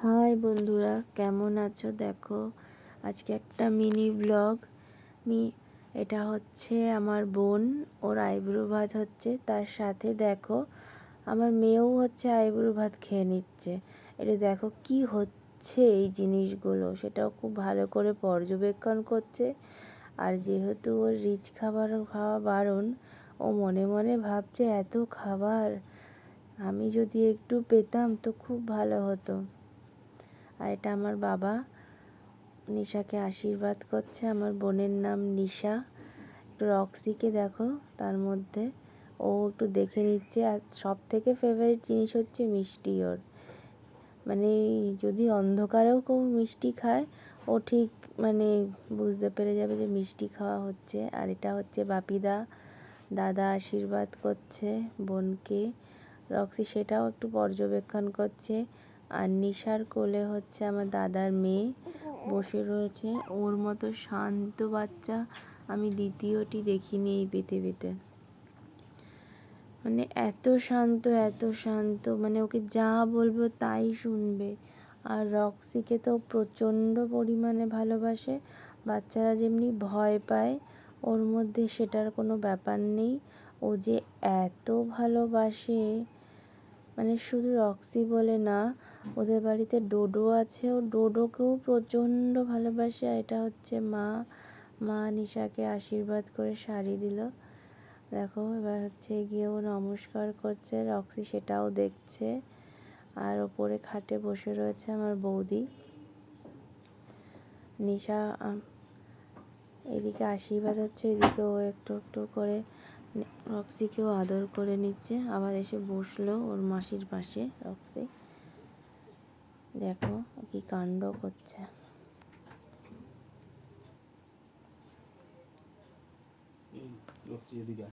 High বন্ধুরা, কেমন আছো? দেখো আজকে একটা মিনি ব্লগ। এটা হচ্ছে আমার বোন, ওর আইব্রো ভাত হচ্ছে। তার সাথে দেখো আমার মেয়েও হচ্ছে আইব্রো ভাত খেয়ে নিচ্ছে। এটা দেখো কি হচ্ছে এই জিনিসগুলো, সেটাও খুব ভালো করে পর্যবেক্ষণ করছে। আর যেহেতু ওর রিচ খাবার খাওয়া বারণ, ও মনে মনে ভাবছে এত খাবার আমি যদি একটু পেতাম তো খুব ভালো হতো। আর এটা আমার বাবা নিশাকে আশীর্বাদ করছে। আমার বোনের নাম নিশা। রক্সিকে দেখো তার মধ্যে, ও একটু দেখে নিচ্ছে। আর সব থেকে ফেভারিট জিনিস হচ্ছে মিষ্টি ওর। মানে যদি অন্ধকারেও কেউ মিষ্টি খায়, ও ঠিক মানে বুঝতে পেরে যাবে যে মিষ্টি খাওয়া হচ্ছে। আর এটা হচ্ছে বাপিদা, দাদা আশীর্বাদ করছে বোনকে। রক্সি সেটাও একটু পর্যবেক্ষণ করছে। আর নিশার কোলে হচ্ছে আমার দাদার মেয়ে বসে রয়েছে। ওর মতো শান্ত বাচ্চা আমি দ্বিতীয়টি দেখিনি এই পৃথিবীতে। মানে এত শান্ত, এত শান্ত, মানে ওকে যা বলবো তাই শুনবে। আর রক্সিকে তো প্রচণ্ড পরিমাণে ভালোবাসে। বাচ্চারা যেমনি ভয় পায়, ওর মধ্যে সেটার কোনো ব্যাপার নেই। ও যে এত ভালোবাসে, মানে শুধু রক্সি বলে না, ওদের বাড়িতে ডোডো আছে, ও ডোডোকেও প্রচণ্ড ভালোবাসে। আর এটা হচ্ছে মা নিশাকে আশীর্বাদ করে শাড়ি দিল। দেখো এবার হচ্ছে গিয়ে ও নমস্কার করছে, রক্সি সেটাও দেখছে। আর ওপরে খাটে বসে রয়েছে আমার বৌদি নিশা। এদিকে আশীর্বাদ হচ্ছে, এদিকে ও একটু একটু করে রক্সিকেও আদর করে নিচ্ছে। আবার এসে বসলো ওর মাসির পাশে রক্সি। দেখো কি কাণ্ড করছে।